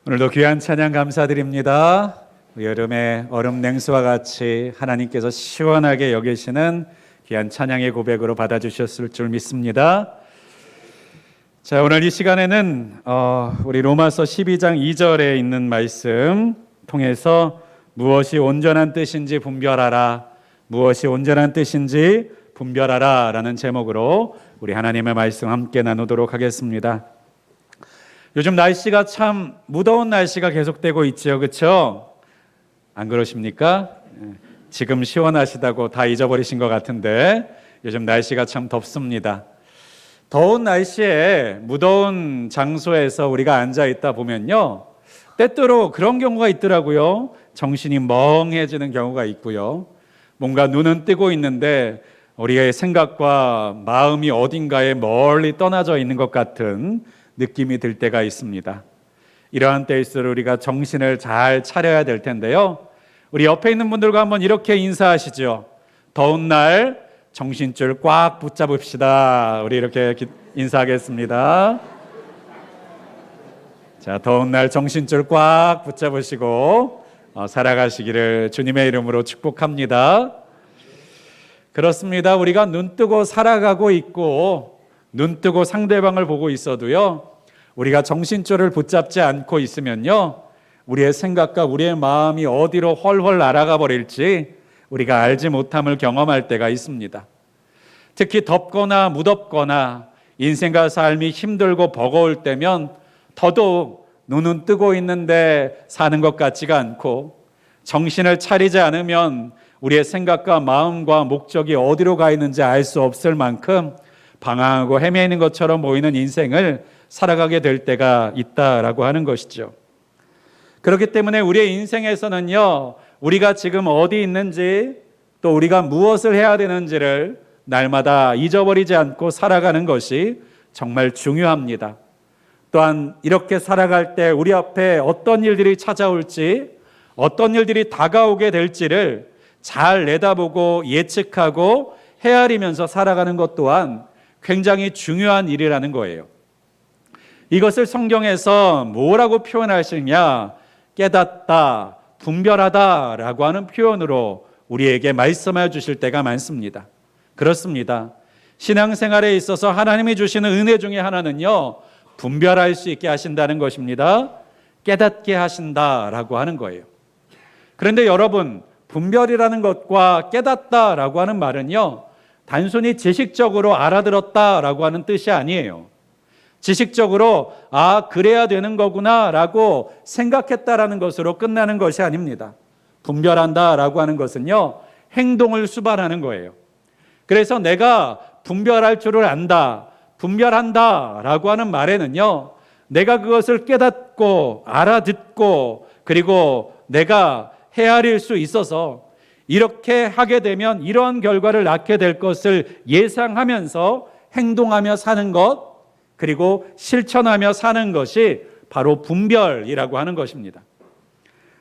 오늘도 귀한 찬양 감사드립니다. 여름의 얼음 냉수와 같이 하나님께서 시원하게 여기시는 귀한 찬양의 고백으로 받아주셨을 줄 믿습니다. 자, 오늘 이 시간에는 우리 로마서 12장 2절에 있는 말씀 통해서 무엇이 온전한 뜻인지 분별하라, 무엇이 온전한 뜻인지 분별하라 라는 제목으로 우리 하나님의 말씀 함께 나누도록 하겠습니다. 요즘 날씨가 참 무더운 날씨가 계속되고 있지요, 그렇죠? 안 그러십니까? 지금 시원하시다고 다 잊어버리신 것 같은데 요즘 날씨가 참 덥습니다. 더운 날씨에 무더운 장소에서 우리가 앉아 있다 보면요, 때때로 그런 경우가 있더라고요. 정신이 멍해지는 경우가 있고요, 뭔가 눈은 뜨고 있는데 우리의 생각과 마음이 어딘가에 멀리 떠나져 있는 것 같은 느낌이 들 때가 있습니다. 이러한 때일수록 우리가 정신을 잘 차려야 될 텐데요, 우리 옆에 있는 분들과 한번 이렇게 인사하시죠. 더운 날 정신줄 꽉 붙잡읍시다. 우리 이렇게 인사하겠습니다. 자, 더운 날 정신줄 꽉 붙잡으시고 살아가시기를 주님의 이름으로 축복합니다. 그렇습니다. 우리가 눈 뜨고 살아가고 있고 눈 뜨고 상대방을 보고 있어도요, 우리가 정신줄을 붙잡지 않고 있으면요, 우리의 생각과 우리의 마음이 어디로 헐헐 날아가 버릴지 우리가 알지 못함을 경험할 때가 있습니다. 특히 덥거나 무덥거나 인생과 삶이 힘들고 버거울 때면 더더욱 눈은 뜨고 있는데 사는 것 같지가 않고, 정신을 차리지 않으면 우리의 생각과 마음과 목적이 어디로 가 있는지 알 수 없을 만큼 방황하고 헤매이는 것처럼 보이는 인생을 살아가게 될 때가 있다라고 하는 것이죠. 그렇기 때문에 우리의 인생에서는요, 우리가 지금 어디 있는지 또 우리가 무엇을 해야 되는지를 날마다 잊어버리지 않고 살아가는 것이 정말 중요합니다. 또한 이렇게 살아갈 때 우리 앞에 어떤 일들이 찾아올지, 어떤 일들이 다가오게 될지를 잘 내다보고 예측하고 헤아리면서 살아가는 것 또한 굉장히 중요한 일이라는 거예요. 이것을 성경에서 뭐라고 표현하시냐? 깨닫다, 분별하다 라고 하는 표현으로 우리에게 말씀해 주실 때가 많습니다. 그렇습니다. 신앙생활에 있어서 하나님이 주시는 은혜 중에 하나는요, 분별할 수 있게 하신다는 것입니다. 깨닫게 하신다라고 하는 거예요. 그런데 여러분, 분별이라는 것과 깨닫다라고 하는 말은요, 단순히 지식적으로 알아들었다라고 하는 뜻이 아니에요. 지식적으로 그래야 되는 거구나 라고 생각했다라는 것으로 끝나는 것이 아닙니다. 분별한다라고 하는 것은요, 행동을 수반하는 거예요. 그래서 내가 분별할 줄을 안다, 분별한다 라고 하는 말에는요, 내가 그것을 깨닫고 알아듣고 그리고 내가 헤아릴 수 있어서 이렇게 하게 되면 이러한 결과를 낳게 될 것을 예상하면서 행동하며 사는 것, 그리고 실천하며 사는 것이 바로 분별이라고 하는 것입니다.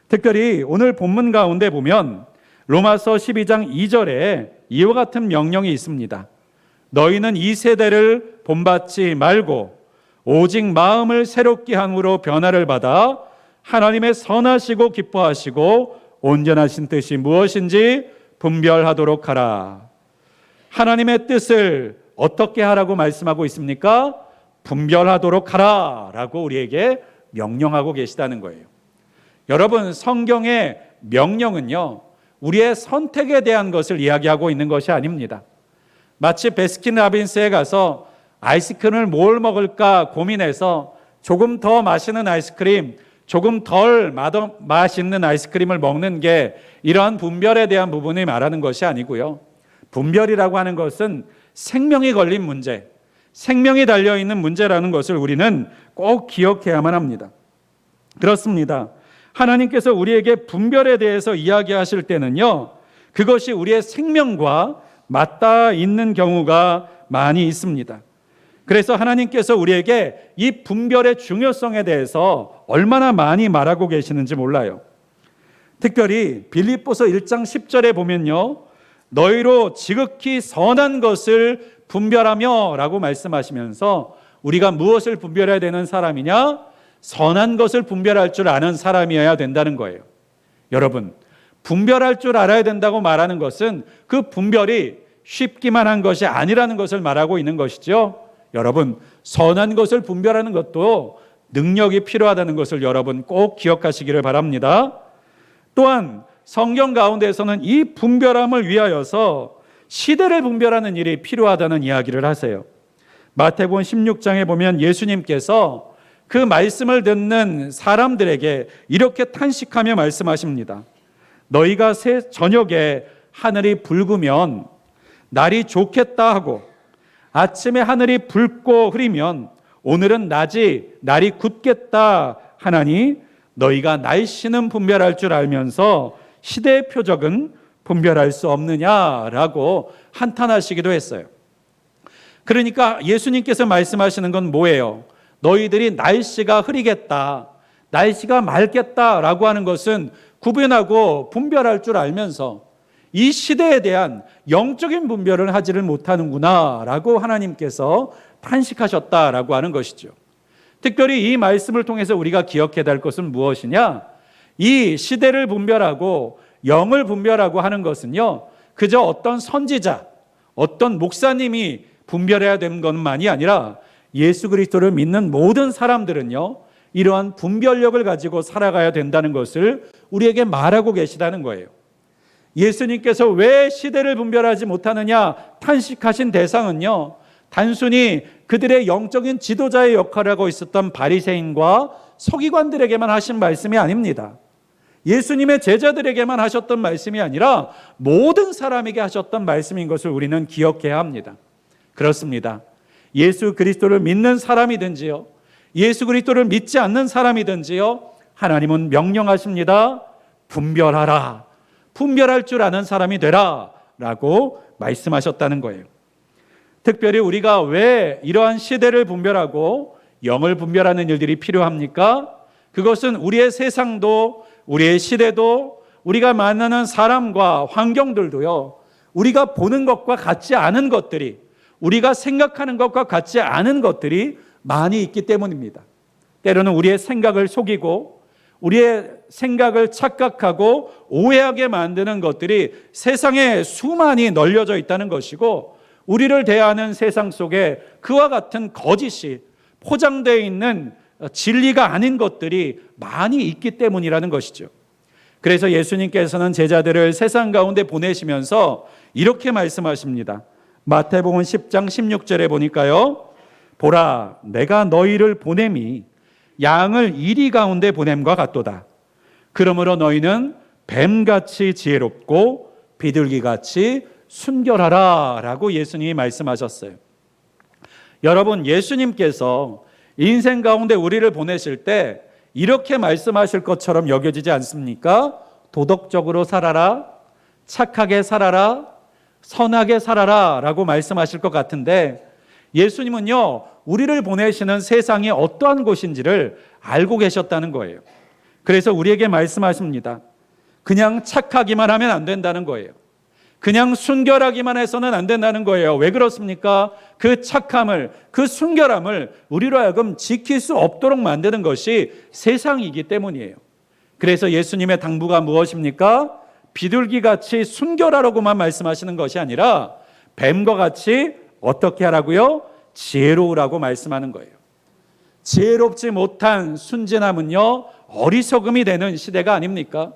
특별히 오늘 본문 가운데 보면 로마서 12장 2절에 이와 같은 명령이 있습니다. 너희는 이 세대를 본받지 말고 오직 마음을 새롭게 함으로 변화를 받아 하나님의 선하시고 기뻐하시고 온전하신 뜻이 무엇인지 분별하도록 하라. 하나님의 뜻을 어떻게 하라고 말씀하고 있습니까? 분별하도록 하라 라고 우리에게 명령하고 계시다는 거예요. 여러분, 성경의 명령은요, 우리의 선택에 대한 것을 이야기하고 있는 것이 아닙니다. 마치 베스킨라빈스에 가서 아이스크림을 뭘 먹을까 고민해서 조금 더 맛있는 아이스크림, 조금 덜 맛있는 아이스크림을 먹는 게 이러한 분별에 대한 부분을 말하는 것이 아니고요, 분별이라고 하는 것은 생명이 걸린 문제, 생명이 달려있는 문제라는 것을 우리는 꼭 기억해야만 합니다. 그렇습니다. 하나님께서 우리에게 분별에 대해서 이야기하실 때는요, 그것이 우리의 생명과 맞닿아 있는 경우가 많이 있습니다. 그래서 하나님께서 우리에게 이 분별의 중요성에 대해서 얼마나 많이 말하고 계시는지 몰라요. 특별히 빌립보서 1장 10절에 보면요, 너희로 지극히 선한 것을 분별하며 라고 말씀하시면서 우리가 무엇을 분별해야 되는 사람이냐? 선한 것을 분별할 줄 아는 사람이어야 된다는 거예요. 여러분, 분별할 줄 알아야 된다고 말하는 것은 그 분별이 쉽기만 한 것이 아니라는 것을 말하고 있는 것이죠. 여러분, 선한 것을 분별하는 것도 능력이 필요하다는 것을 여러분 꼭 기억하시기를 바랍니다. 또한 성경 가운데에서는 이 분별함을 위하여서 시대를 분별하는 일이 필요하다는 이야기를 하세요. 마태복음 16장에 보면 예수님께서 그 말씀을 듣는 사람들에게 이렇게 탄식하며 말씀하십니다. 너희가 저녁에 하늘이 붉으면 날이 좋겠다 하고 아침에 하늘이 붉고 흐리면 오늘은 날이 굳겠다 하나니 너희가 날씨는 분별할 줄 알면서 시대의 표적은 분별할 수 없느냐라고 한탄하시기도 했어요. 그러니까 예수님께서 말씀하시는 건 뭐예요? 너희들이 날씨가 흐리겠다, 날씨가 맑겠다라고 하는 것은 구분하고 분별할 줄 알면서 이 시대에 대한 영적인 분별을 하지를 못하는구나라고 하나님께서 탄식하셨다라고 하는 것이죠. 특별히 이 말씀을 통해서 우리가 기억해야 될 것은 무엇이냐? 이 시대를 분별하고 영을 분별하고 하는 것은요, 그저 어떤 선지자, 어떤 목사님이 분별해야 되는 것만이 아니라 예수 그리스도를 믿는 모든 사람들은요, 이러한 분별력을 가지고 살아가야 된다는 것을 우리에게 말하고 계시다는 거예요. 예수님께서 왜 시대를 분별하지 못하느냐 탄식하신 대상은요, 단순히 그들의 영적인 지도자의 역할을 하고 있었던 바리새인과 서기관들에게만 하신 말씀이 아닙니다. 예수님의 제자들에게만 하셨던 말씀이 아니라 모든 사람에게 하셨던 말씀인 것을 우리는 기억해야 합니다. 그렇습니다. 예수 그리스도를 믿는 사람이든지요, 예수 그리스도를 믿지 않는 사람이든지요, 하나님은 명령하십니다. 분별하라. 분별할 줄 아는 사람이 되라 라고 말씀하셨다는 거예요. 특별히 우리가 왜 이러한 시대를 분별하고 영을 분별하는 일들이 필요합니까? 그것은 우리의 세상도 우리의 시대도 우리가 만나는 사람과 환경들도요, 우리가 보는 것과 같지 않은 것들이, 우리가 생각하는 것과 같지 않은 것들이 많이 있기 때문입니다. 때로는 우리의 생각을 속이고 우리의 생각을 착각하고 오해하게 만드는 것들이 세상에 수많이 널려져 있다는 것이고, 우리를 대하는 세상 속에 그와 같은 거짓이 포장되어 있는 진리가 아닌 것들이 많이 있기 때문이라는 것이죠. 그래서 예수님께서는 제자들을 세상 가운데 보내시면서 이렇게 말씀하십니다. 마태복음 10장 16절에 보니까요, 보라, 내가 너희를 보냄이 양을 이리 가운데 보냄과 같도다. 그러므로 너희는 뱀같이 지혜롭고 비둘기같이 순결하라 라고 예수님이 말씀하셨어요. 여러분, 예수님께서 인생 가운데 우리를 보내실 때 이렇게 말씀하실 것처럼 여겨지지 않습니까? 도덕적으로 살아라, 착하게 살아라, 선하게 살아라 라고 말씀하실 것 같은데, 예수님은요, 우리를 보내시는 세상이 어떠한 곳인지를 알고 계셨다는 거예요. 그래서 우리에게 말씀하십니다. 그냥 착하기만 하면 안 된다는 거예요. 그냥 순결하기만 해서는 안 된다는 거예요. 왜 그렇습니까? 그 착함을, 그 순결함을 우리로 하여금 지킬 수 없도록 만드는 것이 세상이기 때문이에요. 그래서 예수님의 당부가 무엇입니까? 비둘기같이 순결하라고만 말씀하시는 것이 아니라 뱀과 같이 어떻게 하라고요? 지혜로우라고 말씀하는 거예요. 지혜롭지 못한 순진함은요, 어리석음이 되는 시대가 아닙니까?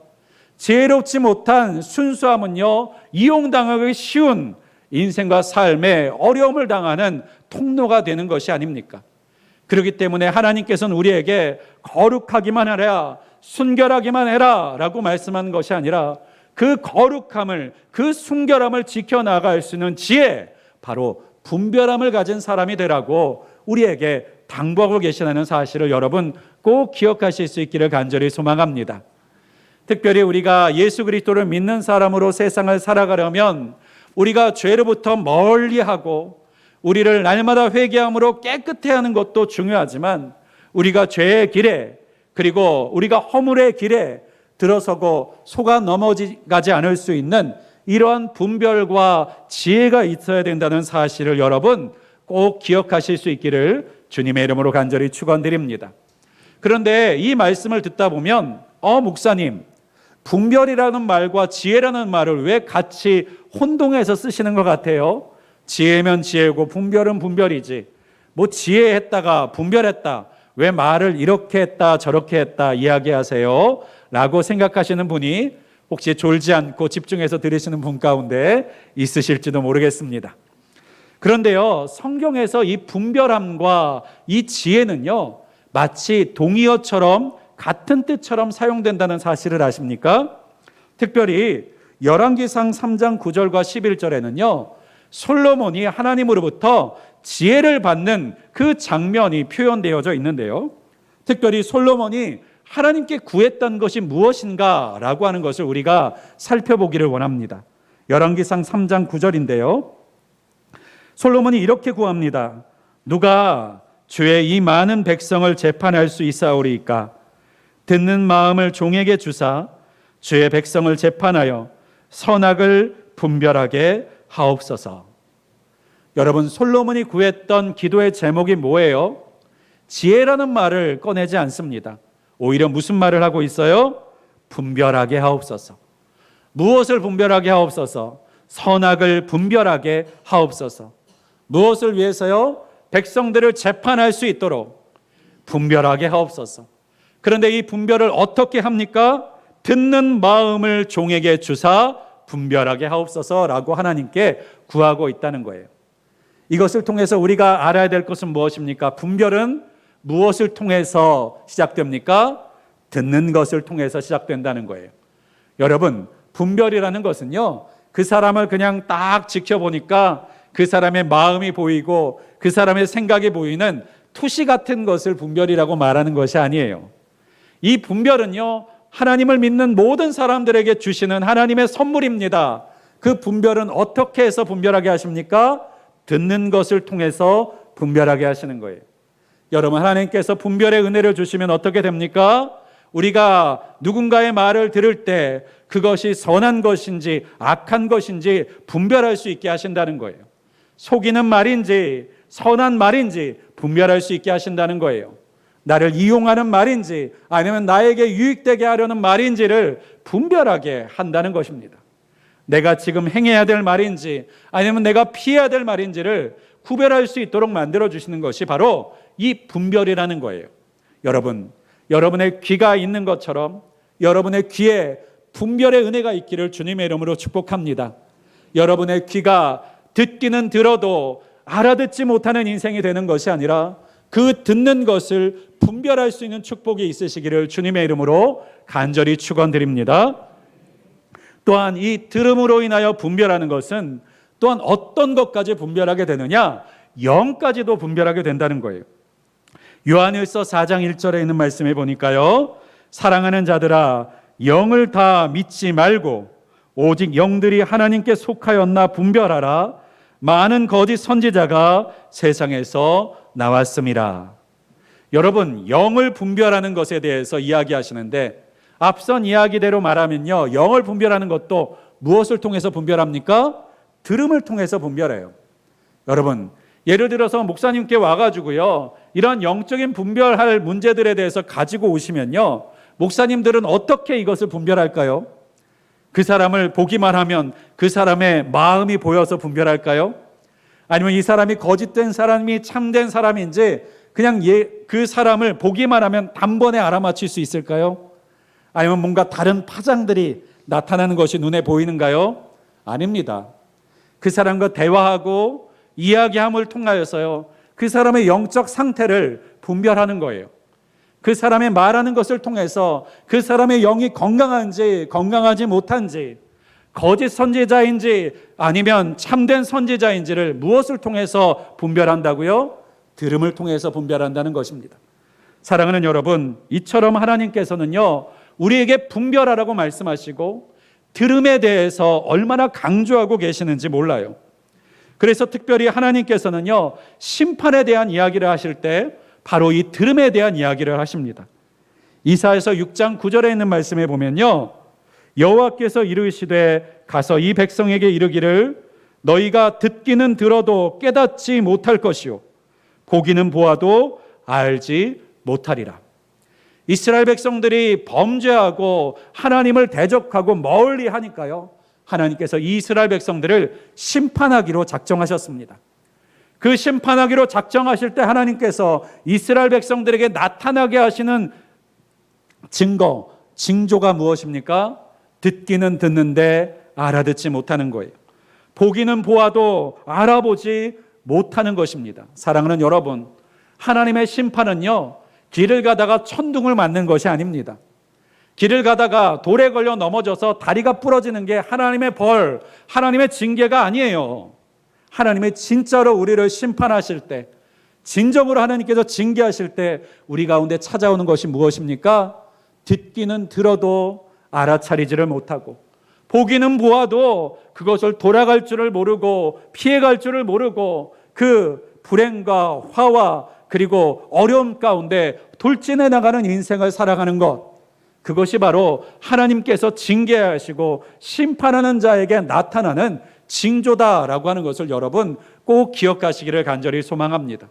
지혜롭지 못한 순수함은요, 이용당하기 쉬운 인생과 삶에 어려움을 당하는 통로가 되는 것이 아닙니까? 그렇기 때문에 하나님께서는 우리에게 거룩하기만 하라, 순결하기만 해라 라고 말씀하는 것이 아니라 그 거룩함을, 그 순결함을 지켜나갈 수 있는 지혜, 바로 분별함을 가진 사람이 되라고 우리에게 당부하고 계시다는 사실을 여러분 꼭 기억하실 수 있기를 간절히 소망합니다. 특별히 우리가 예수 그리스도를 믿는 사람으로 세상을 살아가려면 우리가 죄로부터 멀리하고 우리를 날마다 회개함으로 깨끗해 하는 것도 중요하지만, 우리가 죄의 길에, 그리고 우리가 허물의 길에 들어서고 속아 넘어가지 않을 수 있는 이러한 분별과 지혜가 있어야 된다는 사실을 여러분 꼭 기억하실 수 있기를 주님의 이름으로 간절히 축원드립니다. 그런데 이 말씀을 듣다 보면 목사님, 분별이라는 말과 지혜라는 말을 왜 같이 혼동해서 쓰시는 것 같아요? 지혜면 지혜고 분별은 분별이지. 뭐 지혜했다가 분별했다, 왜 말을 이렇게 했다 저렇게 했다 이야기하세요? 라고 생각하시는 분이 혹시 졸지 않고 집중해서 들으시는 분 가운데 있으실지도 모르겠습니다. 그런데요, 성경에서 이 분별함과 이 지혜는요, 마치 동의어처럼 같은 뜻처럼 사용된다는 사실을 아십니까? 특별히 열왕기상 3장 9절과 11절에는요, 솔로몬이 하나님으로부터 지혜를 받는 그 장면이 표현되어져 있는데요, 특별히 솔로몬이 하나님께 구했던 것이 무엇인가 라고 하는 것을 우리가 살펴보기를 원합니다. 열왕기상 3장 9절인데요, 솔로몬이 이렇게 구합니다. 누가 주의 이 많은 백성을 재판할 수 있사오리이까? 듣는 마음을 종에게 주사 주의 백성을 재판하여 선악을 분별하게 하옵소서. 여러분, 솔로몬이 구했던 기도의 제목이 뭐예요? 지혜라는 말을 꺼내지 않습니다. 오히려 무슨 말을 하고 있어요? 분별하게 하옵소서. 무엇을 분별하게 하옵소서? 선악을 분별하게 하옵소서. 무엇을 위해서요? 백성들을 재판할 수 있도록 분별하게 하옵소서. 그런데 이 분별을 어떻게 합니까? 듣는 마음을 종에게 주사 분별하게 하옵소서라고 하나님께 구하고 있다는 거예요. 이것을 통해서 우리가 알아야 될 것은 무엇입니까? 분별은 무엇을 통해서 시작됩니까? 듣는 것을 통해서 시작된다는 거예요. 여러분, 분별이라는 것은요, 그 사람을 그냥 딱 지켜보니까 그 사람의 마음이 보이고 그 사람의 생각이 보이는 투시 같은 것을 분별이라고 말하는 것이 아니에요. 이 분별은요, 하나님을 믿는 모든 사람들에게 주시는 하나님의 선물입니다. 그 분별은 어떻게 해서 분별하게 하십니까? 듣는 것을 통해서 분별하게 하시는 거예요. 여러분, 하나님께서 분별의 은혜를 주시면 어떻게 됩니까? 우리가 누군가의 말을 들을 때 그것이 선한 것인지 악한 것인지 분별할 수 있게 하신다는 거예요. 속이는 말인지 선한 말인지 분별할 수 있게 하신다는 거예요. 나를 이용하는 말인지 아니면 나에게 유익되게 하려는 말인지를 분별하게 한다는 것입니다. 내가 지금 행해야 될 말인지 아니면 내가 피해야 될 말인지를 구별할 수 있도록 만들어주시는 것이 바로 이 분별이라는 거예요. 여러분, 여러분의 귀가 있는 것처럼 여러분의 귀에 분별의 은혜가 있기를 주님의 이름으로 축복합니다. 여러분의 귀가 듣기는 들어도 알아듣지 못하는 인생이 되는 것이 아니라 그 듣는 것을 분별할 수 있는 축복이 있으시기를 주님의 이름으로 간절히 축원드립니다. 또한 이 들음으로 인하여 분별하는 것은 또한 어떤 것까지 분별하게 되느냐? 영까지도 분별하게 된다는 거예요. 요한일서 4장 1절에 있는 말씀에 보니까요, 사랑하는 자들아 영을 다 믿지 말고 오직 영들이 하나님께 속하였나 분별하라. 많은 거짓 선지자가 세상에서 나왔습니다. 여러분, 영을 분별하는 것에 대해서 이야기하시는데 앞선 이야기대로 말하면요, 영을 분별하는 것도 무엇을 통해서 분별합니까? 들음을 통해서 분별해요. 여러분, 예를 들어서 목사님께 와가지고요, 이런 영적인 분별할 문제들에 대해서 가지고 오시면요, 목사님들은 어떻게 이것을 분별할까요? 그 사람을 보기만 하면 그 사람의 마음이 보여서 분별할까요? 아니면 이 사람이 거짓된 사람이 참된 사람인지 그냥 그 사람을 보기만 하면 단번에 알아맞힐 수 있을까요? 아니면 뭔가 다른 파장들이 나타나는 것이 눈에 보이는가요? 아닙니다. 그 사람과 대화하고 이야기함을 통하여서요, 그 사람의 영적 상태를 분별하는 거예요. 그 사람의 말하는 것을 통해서 그 사람의 영이 건강한지 건강하지 못한지, 거짓 선지자인지 아니면 참된 선지자인지를 무엇을 통해서 분별한다고요? 들음을 통해서 분별한다는 것입니다. 사랑하는 여러분, 이처럼 하나님께서는요, 우리에게 분별하라고 말씀하시고 들음에 대해서 얼마나 강조하고 계시는지 몰라요. 그래서 특별히 하나님께서는요, 심판에 대한 이야기를 하실 때 바로 이 들음에 대한 이야기를 하십니다. 이사야서 6장 9절에 있는 말씀에 보면요, 여호와께서 이르시되 가서 이 백성에게 이르기를 너희가 듣기는 들어도 깨닫지 못할 것이요 보기는 보아도 알지 못하리라. 이스라엘 백성들이 범죄하고 하나님을 대적하고 멀리 하니까요, 하나님께서 이스라엘 백성들을 심판하기로 작정하셨습니다. 그 심판하기로 작정하실 때 하나님께서 이스라엘 백성들에게 나타나게 하시는 증거, 징조가 무엇입니까? 듣기는 듣는데 알아듣지 못하는 거예요. 보기는 보아도 알아보지 못하는 것입니다. 사랑하는 여러분, 하나님의 심판은요, 길을 가다가 천둥을 맞는 것이 아닙니다. 길을 가다가 돌에 걸려 넘어져서 다리가 부러지는 게 하나님의 벌, 하나님의 징계가 아니에요. 하나님의 진짜로 우리를 심판하실 때, 진정으로 하나님께서 징계하실 때 우리 가운데 찾아오는 것이 무엇입니까? 듣기는 들어도 알아차리지를 못하고, 보기는 보아도 그것을 돌아갈 줄을 모르고 피해갈 줄을 모르고 그 불행과 화와 그리고 어려움 가운데 돌진해 나가는 인생을 살아가는 것, 그것이 바로 하나님께서 징계하시고 심판하는 자에게 나타나는 징조다라고 하는 것을 여러분 꼭 기억하시기를 간절히 소망합니다.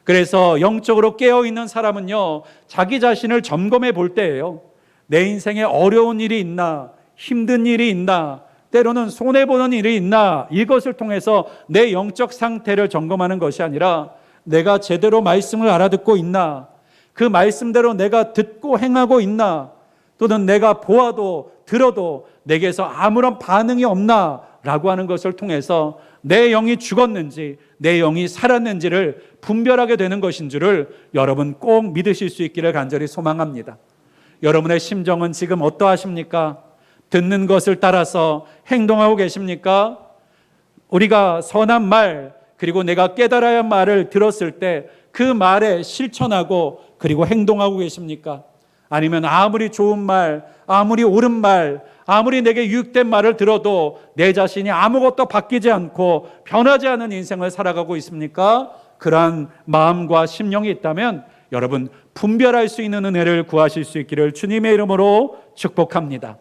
그래서 영적으로 깨어있는 사람은요, 자기 자신을 점검해 볼 때예요. 내 인생에 어려운 일이 있나, 힘든 일이 있나, 때로는 손해보는 일이 있나, 이것을 통해서 내 영적 상태를 점검하는 것이 아니라 내가 제대로 말씀을 알아듣고 있나, 그 말씀대로 내가 듣고 행하고 있나, 또는 내가 보아도 들어도 내게서 아무런 반응이 없나 라고 하는 것을 통해서 내 영이 죽었는지 내 영이 살았는지를 분별하게 되는 것인 줄을 여러분 꼭 믿으실 수 있기를 간절히 소망합니다. 여러분의 심정은 지금 어떠하십니까? 듣는 것을 따라서 행동하고 계십니까? 우리가 선한 말, 그리고 내가 깨달아야 할 말을 들었을 때 그 말에 실천하고 그리고 행동하고 계십니까? 아니면 아무리 좋은 말, 아무리 옳은 말, 아무리 내게 유익된 말을 들어도 내 자신이 아무것도 바뀌지 않고 변하지 않은 인생을 살아가고 있습니까? 그러한 마음과 심령이 있다면 여러분 분별할 수 있는 은혜를 구하실 수 있기를 주님의 이름으로 축복합니다.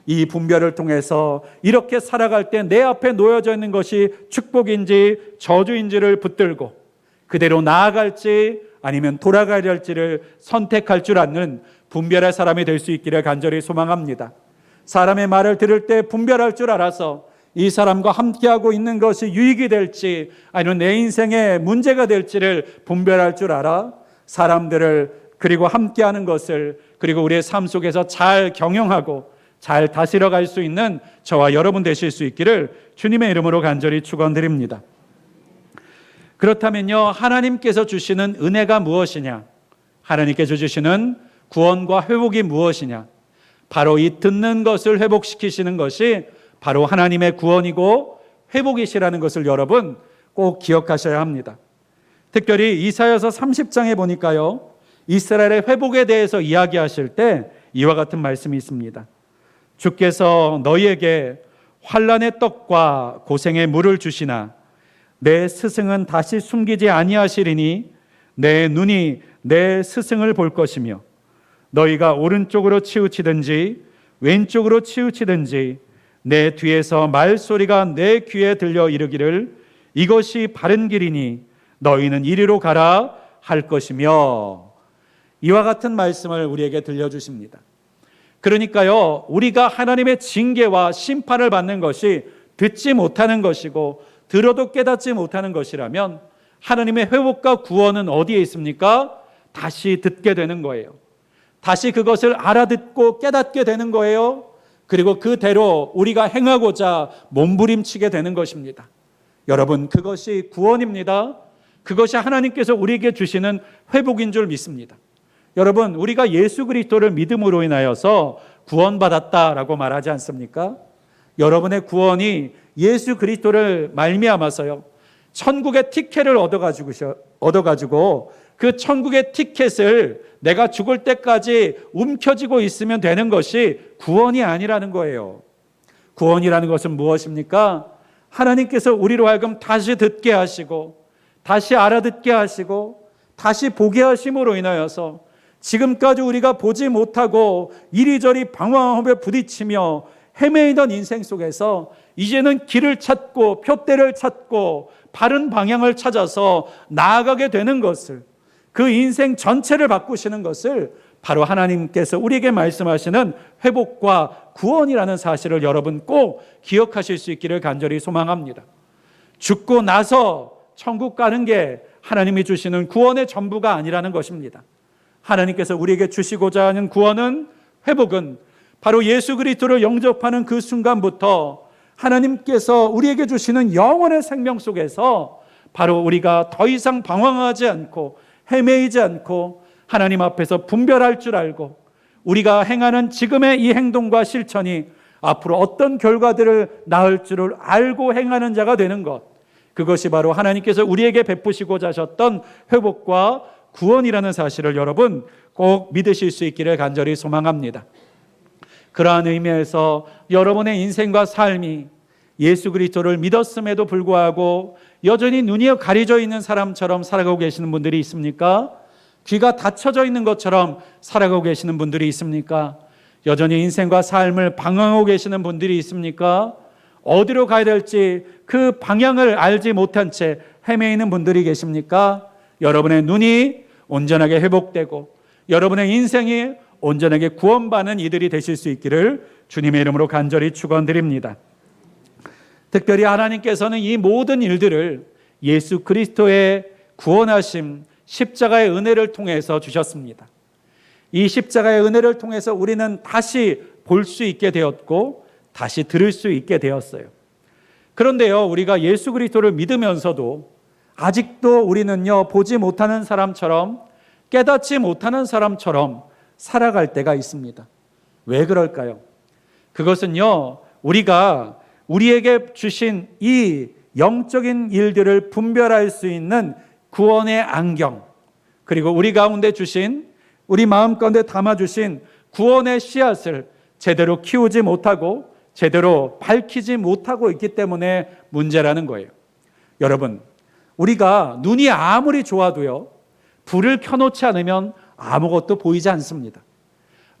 이 분별을 통해서 이렇게 살아갈 때 내 앞에 놓여져 있는 것이 축복인지 저주인지를 붙들고 그대로 나아갈지 아니면 돌아가야 할지를 선택할 줄 아는 분별할 사람이 될 수 있기를 간절히 소망합니다. 사람의 말을 들을 때 분별할 줄 알아서 이 사람과 함께하고 있는 것이 유익이 될지 아니면 내 인생에 문제가 될지를 분별할 줄 알아 사람들을 그리고 함께하는 것을 그리고 우리의 삶 속에서 잘 경영하고 잘 다스려 갈 수 있는 저와 여러분 되실 수 있기를 주님의 이름으로 간절히 축원드립니다. 그렇다면요, 하나님께서 주시는 은혜가 무엇이냐? 하나님께서 주시는 구원과 회복이 무엇이냐? 바로 이 듣는 것을 회복시키시는 것이 바로 하나님의 구원이고 회복이시라는 것을 여러분 꼭 기억하셔야 합니다. 특별히 이사야서 30장에 보니까요, 이스라엘의 회복에 대해서 이야기하실 때 이와 같은 말씀이 있습니다. 주께서 너희에게 환난의 떡과 고생의 물을 주시나 내 스승은 다시 숨기지 아니하시리니 내 눈이 내 스승을 볼 것이며 너희가 오른쪽으로 치우치든지 왼쪽으로 치우치든지 내 뒤에서 말소리가 내 귀에 들려 이르기를 이것이 바른 길이니 너희는 이리로 가라 할 것이며, 이와 같은 말씀을 우리에게 들려주십니다. 그러니까요, 우리가 하나님의 징계와 심판을 받는 것이 듣지 못하는 것이고 들어도 깨닫지 못하는 것이라면 하나님의 회복과 구원은 어디에 있습니까? 다시 듣게 되는 거예요. 다시 그것을 알아듣고 깨닫게 되는 거예요. 그리고 그대로 우리가 행하고자 몸부림치게 되는 것입니다. 여러분, 그것이 구원입니다. 그것이 하나님께서 우리에게 주시는 회복인 줄 믿습니다. 여러분, 우리가 예수 그리스도를 믿음으로 인하여서 구원받았다라고 말하지 않습니까? 여러분의 구원이 예수 그리스도를 말미암아서요, 천국의 티켓을 얻어가지고 그 천국의 티켓을 내가 죽을 때까지 움켜쥐고 있으면 되는 것이 구원이 아니라는 거예요. 구원이라는 것은 무엇입니까? 하나님께서 우리로 하여금 다시 듣게 하시고 다시 알아듣게 하시고 다시 보게 하심으로 인하여서 지금까지 우리가 보지 못하고 이리저리 방황함에 부딪히며 헤매이던 인생 속에서 이제는 길을 찾고 표대를 찾고 바른 방향을 찾아서 나아가게 되는 것을, 그 인생 전체를 바꾸시는 것을 바로 하나님께서 우리에게 말씀하시는 회복과 구원이라는 사실을 여러분 꼭 기억하실 수 있기를 간절히 소망합니다. 죽고 나서 천국 가는 게 하나님이 주시는 구원의 전부가 아니라는 것입니다. 하나님께서 우리에게 주시고자 하는 구원은, 회복은 바로 예수 그리스도를 영접하는 그 순간부터 하나님께서 우리에게 주시는 영원의 생명 속에서 바로 우리가 더 이상 방황하지 않고 헤매이지 않고 하나님 앞에서 분별할 줄 알고 우리가 행하는 지금의 이 행동과 실천이 앞으로 어떤 결과들을 낳을 줄을 알고 행하는 자가 되는 것, 그것이 바로 하나님께서 우리에게 베푸시고자 하셨던 회복과 구원이라는 사실을 여러분 꼭 믿으실 수 있기를 간절히 소망합니다. 그러한 의미에서 여러분의 인생과 삶이 예수 그리스도를 믿었음에도 불구하고 여전히 눈이 가려져 있는 사람처럼 살아가고 계시는 분들이 있습니까? 귀가 닫혀져 있는 것처럼 살아가고 계시는 분들이 있습니까? 여전히 인생과 삶을 방황하고 계시는 분들이 있습니까? 어디로 가야 될지 그 방향을 알지 못한 채 헤매이는 분들이 계십니까? 여러분의 눈이 온전하게 회복되고 여러분의 인생이 온전하게 구원받는 이들이 되실 수 있기를 주님의 이름으로 간절히 축원드립니다. 특별히 하나님께서는 이 모든 일들을 예수 그리스도의 구원하심, 십자가의 은혜를 통해서 주셨습니다. 이 십자가의 은혜를 통해서 우리는 다시 볼 수 있게 되었고 다시 들을 수 있게 되었어요. 그런데요, 우리가 예수 그리스도를 믿으면서도 아직도 우리는요, 보지 못하는 사람처럼, 깨닫지 못하는 사람처럼 살아갈 때가 있습니다. 왜 그럴까요? 그것은요, 우리가 우리에게 주신 이 영적인 일들을 분별할 수 있는 구원의 안경, 그리고 우리 가운데 주신, 우리 마음 가운데 담아주신 구원의 씨앗을 제대로 키우지 못하고 제대로 밝히지 못하고 있기 때문에 문제라는 거예요. 여러분, 우리가 눈이 아무리 좋아도요, 불을 켜놓지 않으면 아무것도 보이지 않습니다.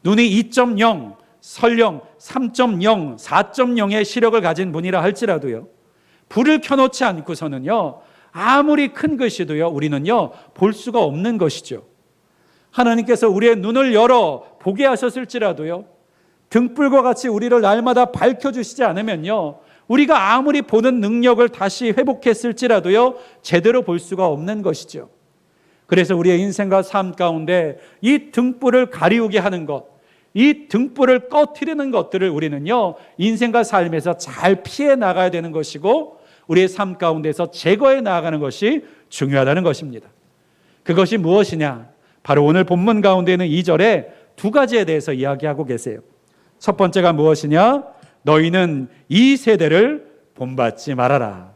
눈이 2.0, 설령 3.0, 4.0의 시력을 가진 분이라 할지라도요, 불을 켜놓지 않고서는요, 아무리 큰 글씨도요, 우리는요, 볼 수가 없는 것이죠. 하나님께서 우리의 눈을 열어 보게 하셨을지라도요, 등불과 같이 우리를 날마다 밝혀주시지 않으면요, 우리가 아무리 보는 능력을 다시 회복했을지라도요, 제대로 볼 수가 없는 것이죠. 그래서 우리의 인생과 삶 가운데 이 등불을 가리우게 하는 것, 이 등불을 꺼트리는 것들을 우리는요, 인생과 삶에서 잘 피해 나가야 되는 것이고 우리의 삶 가운데서 제거해 나가는 것이 중요하다는 것입니다. 그것이 무엇이냐? 바로 오늘 본문 가운데 있는 2절에 두 가지에 대해서 이야기하고 계세요. 첫 번째가 무엇이냐? 너희는 이 세대를 본받지 말아라.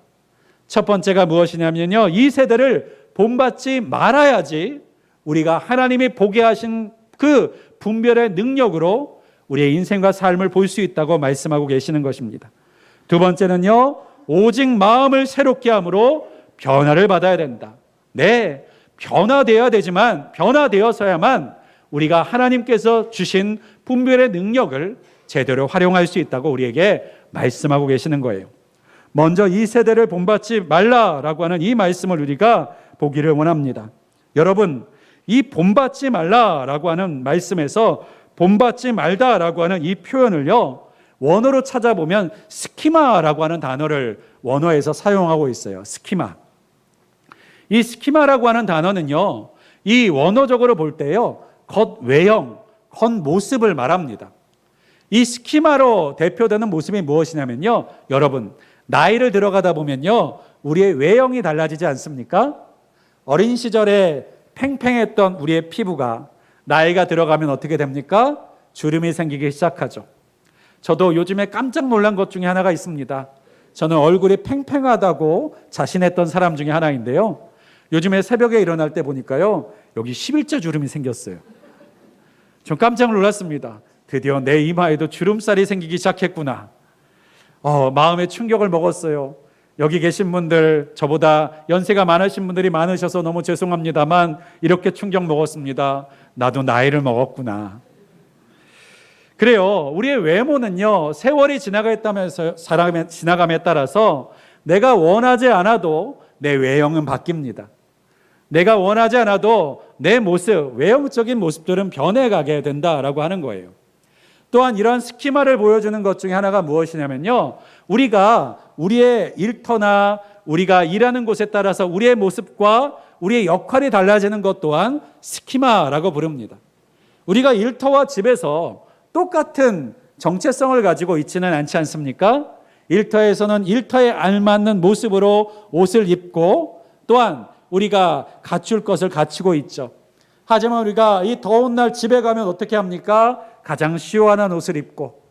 첫 번째가 무엇이냐면요, 이 세대를 본받지 말아야지 우리가 하나님이 보게 하신 그 분별의 능력으로 우리의 인생과 삶을 볼 수 있다고 말씀하고 계시는 것입니다. 두 번째는요, 오직 마음을 새롭게 함으로 변화를 받아야 된다. 네, 변화되어야 되지만 변화되어서야만 우리가 하나님께서 주신 분별의 능력을 제대로 활용할 수 있다고 우리에게 말씀하고 계시는 거예요. 먼저 이 세대를 본받지 말라라고 하는 이 말씀을 우리가 보기를 원합니다. 여러분, 이 본받지 말라라고 하는 말씀에서 본받지 말다라고 하는 이 표현을요, 원어로 찾아보면 스키마라고 하는 단어를 원어에서 사용하고 있어요. 스키마. 이 스키마라고 하는 단어는요, 이 원어적으로 볼 때요, 겉외형, 겉모습을 말합니다. 이 스키마로 대표되는 모습이 무엇이냐면요, 여러분, 나이를 들어가다 보면요, 우리의 외형이 달라지지 않습니까? 어린 시절에 팽팽했던 우리의 피부가 나이가 들어가면 어떻게 됩니까? 주름이 생기기 시작하죠. 저도 요즘에 깜짝 놀란 것 중에 하나가 있습니다. 저는 얼굴이 팽팽하다고 자신했던 사람 중에 하나인데요, 요즘에 새벽에 일어날 때 보니까요, 여기 11자 주름이 생겼어요. 좀 깜짝 놀랐습니다. 드디어 내 이마에도 주름살이 생기기 시작했구나. 마음에 충격을 먹었어요. 여기 계신 분들, 저보다 연세가 많으신 분들이 많으셔서 너무 죄송합니다만 이렇게 충격 먹었습니다. 나도 나이를 먹었구나. 그래요. 우리의 외모는요, 세월이 지나감에 따라서 내가 원하지 않아도 내 외형은 바뀝니다. 내가 원하지 않아도 내 모습, 외형적인 모습들은 변해가게 된다라고 하는 거예요. 또한 이러한 스키마를 보여주는 것 중에 하나가 무엇이냐면요, 우리가 우리의 일터나 우리가 일하는 곳에 따라서 우리의 모습과 우리의 역할이 달라지는 것 또한 스키마라고 부릅니다. 우리가 일터와 집에서 똑같은 정체성을 가지고 있지는 않지 않습니까? 일터에서는 일터에 알맞는 모습으로 옷을 입고 또한 우리가 갖출 것을 갖추고 있죠. 하지만 우리가 이 더운 날 집에 가면 어떻게 합니까? 가장 시원한 옷을 입고,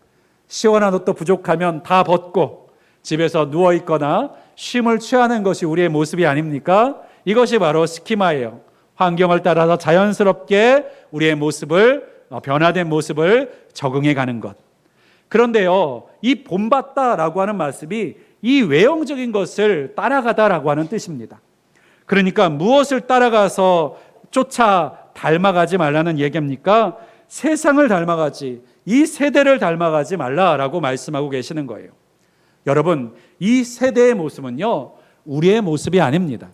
시원한 옷도 부족하면 다 벗고 집에서 누워있거나 쉼을 취하는 것이 우리의 모습이 아닙니까? 이것이 바로 스키마예요. 환경을 따라서 자연스럽게 우리의 모습을, 변화된 모습을 적응해 가는 것. 그런데요, 이 본받다라고 하는 말씀이 이 외형적인 것을 따라가다라고 하는 뜻입니다. 그러니까 무엇을 따라가서 쫓아 닮아가지 말라는 얘기입니까? 세상을 닮아가지, 이 세대를 닮아가지 말라라고 말씀하고 계시는 거예요. 여러분, 이 세대의 모습은요, 우리의 모습이 아닙니다.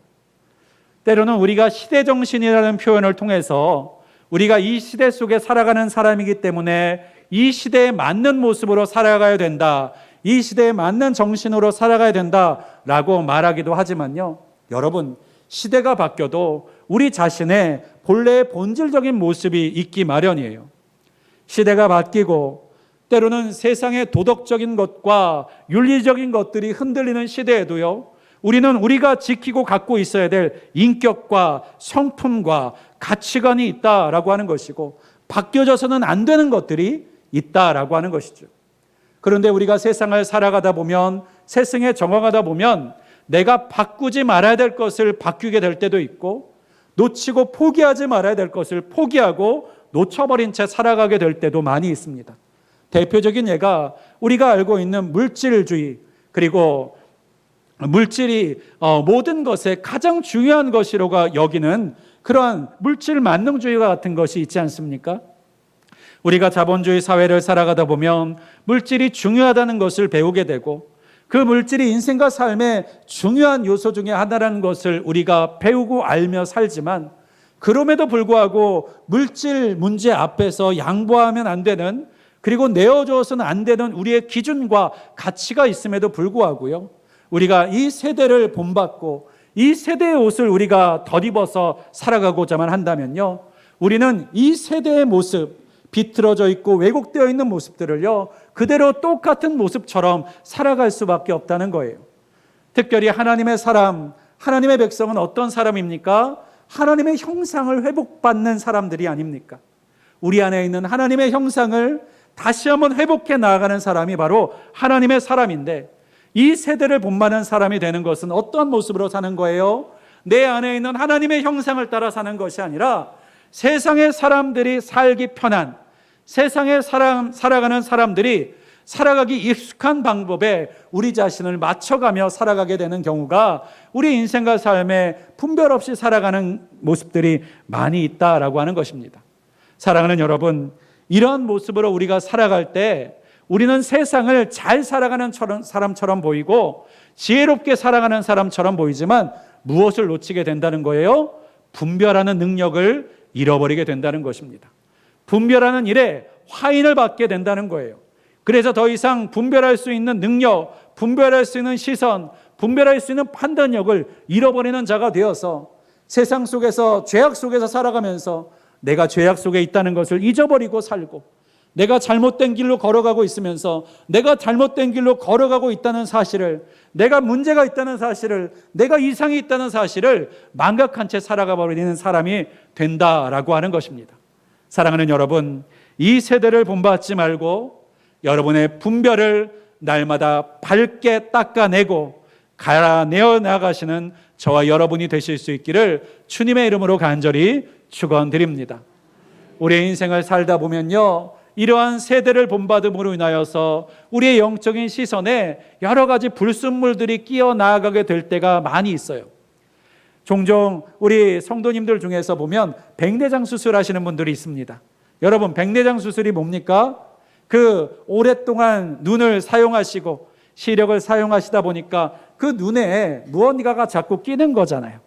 때로는 우리가 시대정신이라는 표현을 통해서 우리가 이 시대 속에 살아가는 사람이기 때문에 이 시대에 맞는 모습으로 살아가야 된다, 이 시대에 맞는 정신으로 살아가야 된다라고 말하기도 하지만요, 여러분, 시대가 바뀌어도 우리 자신의 본래의 본질적인 모습이 있기 마련이에요. 시대가 바뀌고 때로는 세상의 도덕적인 것과 윤리적인 것들이 흔들리는 시대에도요, 우리는 우리가 지키고 갖고 있어야 될 인격과 성품과 가치관이 있다라고 하는 것이고, 바뀌어져서는 안 되는 것들이 있다라고 하는 것이죠. 그런데 우리가 세상을 살아가다 보면, 세상에 정화가다 보면 내가 바꾸지 말아야 될 것을 바뀌게 될 때도 있고, 놓치고 포기하지 말아야 될 것을 포기하고 놓쳐버린 채 살아가게 될 때도 많이 있습니다. 대표적인 예가 우리가 알고 있는 물질주의, 그리고 물질이 모든 것에 가장 중요한 것이라고 여기는 그러한 물질 만능주의와 같은 것이 있지 않습니까? 우리가 자본주의 사회를 살아가다 보면 물질이 중요하다는 것을 배우게 되고, 그 물질이 인생과 삶의 중요한 요소 중에 하나라는 것을 우리가 배우고 알며 살지만, 그럼에도 불구하고 물질 문제 앞에서 양보하면 안 되는, 그리고 내어줘서는 안 되는 우리의 기준과 가치가 있음에도 불구하고요, 우리가 이 세대를 본받고 이 세대의 옷을 우리가 덧입어서 살아가고자만 한다면요, 우리는 이 세대의 모습, 비틀어져 있고 왜곡되어 있는 모습들을요, 그대로 똑같은 모습처럼 살아갈 수밖에 없다는 거예요. 특별히 하나님의 사람, 하나님의 백성은 어떤 사람입니까? 하나님의 형상을 회복받는 사람들이 아닙니까? 우리 안에 있는 하나님의 형상을 다시 한번 회복해 나아가는 사람이 바로 하나님의 사람인데, 이 세대를 본받는 사람이 되는 것은 어떤 모습으로 사는 거예요? 내 안에 있는 하나님의 형상을 따라 사는 것이 아니라 세상의 사람들이 살기 편한, 세상에 살아가는 사람들이 살아가기 익숙한 방법에 우리 자신을 맞춰가며 살아가게 되는 경우가 우리 인생과 삶에 분별 없이 살아가는 모습들이 많이 있다라고 하는 것입니다. 사랑하는 여러분, 이런 모습으로 우리가 살아갈 때 우리는 세상을 잘 살아가는 사람처럼 보이고 지혜롭게 살아가는 사람처럼 보이지만 무엇을 놓치게 된다는 거예요? 분별하는 능력을 잃어버리게 된다는 것입니다. 분별하는 일에 화인을 받게 된다는 거예요. 그래서 더 이상 분별할 수 있는 능력, 분별할 수 있는 시선, 분별할 수 있는 판단력을 잃어버리는 자가 되어서 세상 속에서, 죄악 속에서 살아가면서 내가 죄악 속에 있다는 것을 잊어버리고 살고, 내가 잘못된 길로 걸어가고 있으면서 내가 잘못된 길로 걸어가고 있다는 사실을, 내가 문제가 있다는 사실을, 내가 이상이 있다는 사실을 망각한 채 살아가 버리는 사람이 된다라고 하는 것입니다. 사랑하는 여러분, 이 세대를 본받지 말고 여러분의 분별을 날마다 밝게 닦아내고 갈아내어 나가시는 저와 여러분이 되실 수 있기를 주님의 이름으로 간절히 축원드립니다. 우리의 인생을 살다 보면요, 이러한 세대를 본받음으로 인하여서 우리의 영적인 시선에 여러 가지 불순물들이 끼어 나아가게 될 때가 많이 있어요. 종종 우리 성도님들 중에서 보면 백내장 수술하시는 분들이 있습니다. 여러분, 백내장 수술이 뭡니까? 그 오랫동안 눈을 사용하시고 시력을 사용하시다 보니까 그 눈에 무언가가 자꾸 끼는 거잖아요.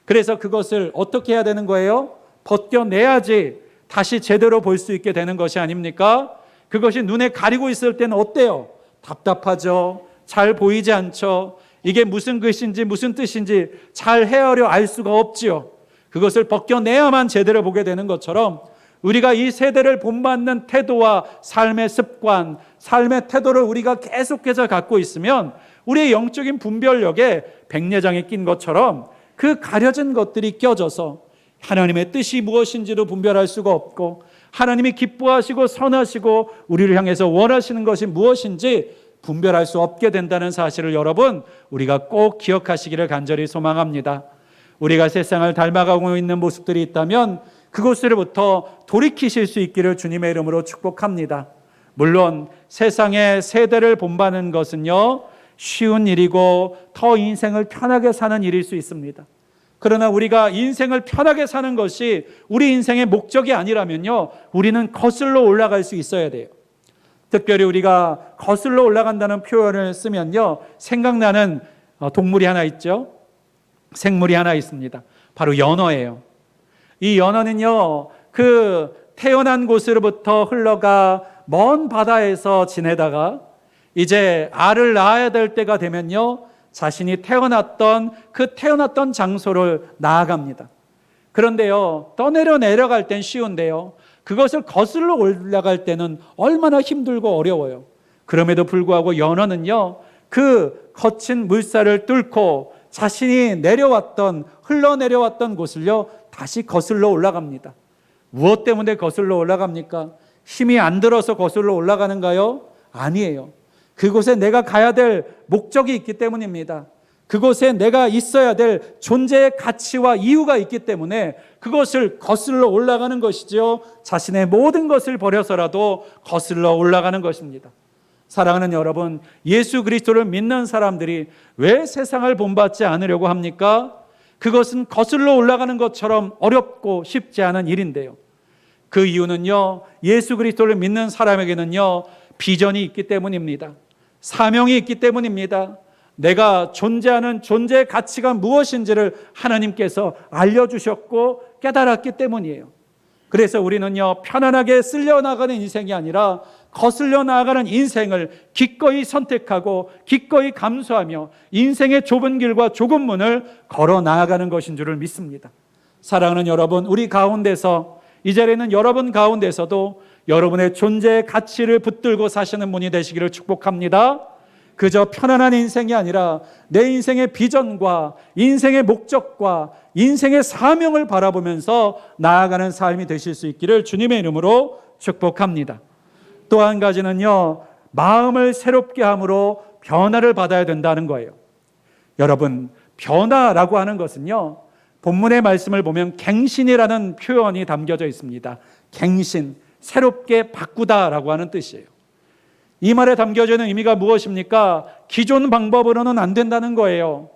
그래서 그것을 어떻게 해야 되는 거예요? 벗겨내야지 다시 제대로 볼 수 있게 되는 것이 아닙니까? 그것이 눈에 가리고 있을 때는 어때요? 답답하죠. 잘 보이지 않죠. 이게 무슨 글씨인지 무슨 뜻인지 잘 헤아려 알 수가 없지요. 그것을 벗겨내야만 제대로 보게 되는 것처럼 우리가 이 세대를 본받는 태도와 삶의 습관, 삶의 태도를 우리가 계속해서 갖고 있으면 우리의 영적인 분별력에 백내장이 낀 것처럼 그 가려진 것들이 껴져서 하나님의 뜻이 무엇인지도 분별할 수가 없고 하나님이 기뻐하시고 선하시고 우리를 향해서 원하시는 것이 무엇인지 분별할 수 없게 된다는 사실을 여러분 우리가 꼭 기억하시기를 간절히 소망합니다. 우리가 세상을 닮아가고 있는 모습들이 있다면 그곳으로부터 돌이키실 수 있기를 주님의 이름으로 축복합니다. 물론 세상의 세대를 본받는 것은요 쉬운 일이고 더 인생을 편하게 사는 일일 수 있습니다. 그러나 우리가 인생을 편하게 사는 것이 우리 인생의 목적이 아니라면요 우리는 거슬러 올라갈 수 있어야 돼요. 특별히 우리가 거슬러 올라간다는 표현을 쓰면요 생각나는 동물이 하나 있죠. 생물이 하나 있습니다. 바로 연어예요. 이 연어는요 그 태어난 곳으로부터 흘러가 먼 바다에서 지내다가 이제 알을 낳아야 될 때가 되면요 자신이 태어났던 장소를 나아갑니다. 그런데요 내려갈 땐 쉬운데요 그것을 거슬러 올라갈 때는 얼마나 힘들고 어려워요. 그럼에도 불구하고 연어는요 그 거친 물살을 뚫고 자신이 흘러내려왔던 곳을요 다시 거슬러 올라갑니다. 무엇 때문에 거슬러 올라갑니까? 힘이 안 들어서 거슬러 올라가는가요? 아니에요. 그곳에 내가 가야 될 목적이 있기 때문입니다. 그곳에 내가 있어야 될 존재의 가치와 이유가 있기 때문에 그것을 거슬러 올라가는 것이죠. 자신의 모든 것을 버려서라도 거슬러 올라가는 것입니다. 사랑하는 여러분, 예수 그리스도를 믿는 사람들이 왜 세상을 본받지 않으려고 합니까? 그것은 거슬러 올라가는 것처럼 어렵고 쉽지 않은 일인데요. 그 이유는요, 예수 그리스도를 믿는 사람에게는요, 비전이 있기 때문입니다. 사명이 있기 때문입니다. 내가 존재하는 존재의 가치가 무엇인지를 하나님께서 알려주셨고 깨달았기 때문이에요. 그래서 우리는요, 편안하게 쓸려나가는 인생이 아니라 거슬려 나아가는 인생을 기꺼이 선택하고 기꺼이 감수하며 인생의 좁은 길과 좁은 문을 걸어 나아가는 것인 줄을 믿습니다. 사랑하는 여러분, 우리 가운데서 이 자리에는 여러분 가운데서도 여러분의 존재의 가치를 붙들고 사시는 분이 되시기를 축복합니다. 그저 편안한 인생이 아니라 내 인생의 비전과 인생의 목적과 인생의 사명을 바라보면서 나아가는 삶이 되실 수 있기를 주님의 이름으로 축복합니다. 또 한 가지는요, 마음을 새롭게 함으로 변화를 받아야 된다는 거예요. 여러분, 변화라고 하는 것은요, 본문의 말씀을 보면 갱신이라는 표현이 담겨져 있습니다. 갱신, 새롭게 바꾸다라고 하는 뜻이에요. 이 말에 담겨져 있는 의미가 무엇입니까? 기존 방법으로는 안 된다는 거예요.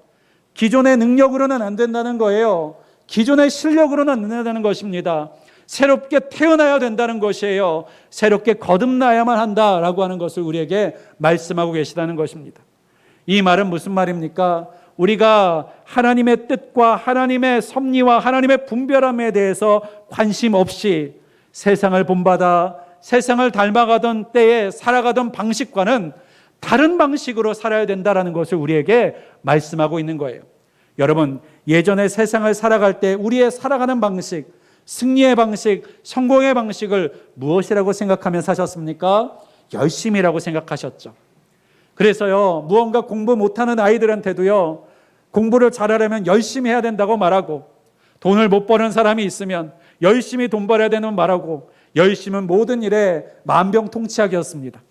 기존의 능력으로는 안 된다는 거예요. 기존의 실력으로는 안 된다는 것입니다. 새롭게 태어나야 된다는 것이에요. 새롭게 거듭나야만 한다라고 하는 것을 우리에게 말씀하고 계시다는 것입니다. 이 말은 무슨 말입니까? 우리가 하나님의 뜻과 하나님의 섭리와 하나님의 분별함에 대해서 관심 없이 세상을 본받아 세상을 닮아가던 때에 살아가던 방식과는 다른 방식으로 살아야 된다는 것을 우리에게 말씀하고 있는 거예요. 여러분, 예전에 세상을 살아갈 때 우리의 살아가는 방식, 승리의 방식, 성공의 방식을 무엇이라고 생각하며 사셨습니까? 열심이라고 생각하셨죠. 그래서요, 무언가 공부 못하는 아이들한테도요, 공부를 잘하려면 열심히 해야 된다고 말하고, 돈을 못 버는 사람이 있으면 열심히 돈 벌어야 되는 말하고, 열심은 모든 일에 만병통치약이었습니다.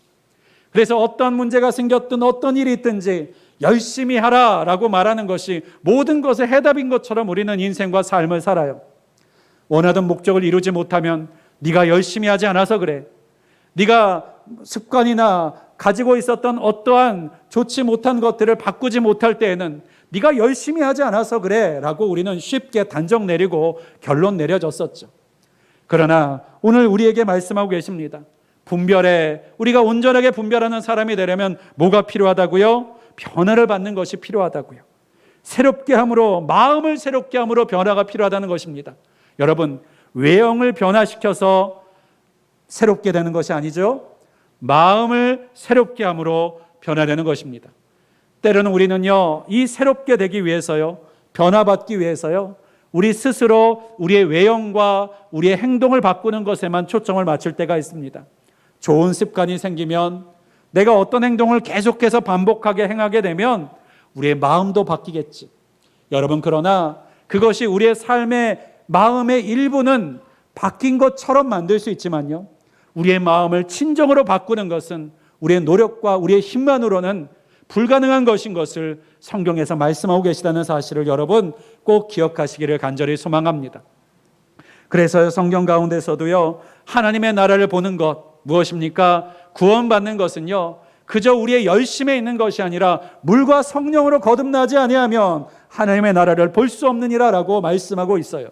그래서 어떤 문제가 생겼든 어떤 일이 있든지 열심히 하라라고 말하는 것이 모든 것의 해답인 것처럼 우리는 인생과 삶을 살아요. 원하던 목적을 이루지 못하면 네가 열심히 하지 않아서 그래. 네가 습관이나 가지고 있었던 어떠한 좋지 못한 것들을 바꾸지 못할 때에는 네가 열심히 하지 않아서 그래 라고 우리는 쉽게 단정 내리고 결론 내려줬었죠. 그러나 오늘 우리에게 말씀하고 계십니다. 우리가 온전하게 분별하는 사람이 되려면 뭐가 필요하다고요? 변화를 받는 것이 필요하다고요. 새롭게 함으로, 마음을 새롭게 함으로 변화가 필요하다는 것입니다. 여러분, 외형을 변화시켜서 새롭게 되는 것이 아니죠. 마음을 새롭게 함으로 변화되는 것입니다. 때로는 우리는요, 이 새롭게 되기 위해서요, 변화받기 위해서요, 우리 스스로 우리의 외형과 우리의 행동을 바꾸는 것에만 초점을 맞출 때가 있습니다. 좋은 습관이 생기면, 내가 어떤 행동을 계속해서 반복하게 행하게 되면 우리의 마음도 바뀌겠지. 여러분, 그러나 그것이 우리의 삶의 마음의 일부는 바뀐 것처럼 만들 수 있지만요, 우리의 마음을 진정으로 바꾸는 것은 우리의 노력과 우리의 힘만으로는 불가능한 것인 것을 성경에서 말씀하고 계시다는 사실을 여러분 꼭 기억하시기를 간절히 소망합니다. 그래서 성경 가운데서도요, 하나님의 나라를 보는 것, 무엇입니까? 구원받는 것은요, 그저 우리의 열심에 있는 것이 아니라 물과 성령으로 거듭나지 아니하면 하나님의 나라를 볼 수 없느니라라고 말씀하고 있어요.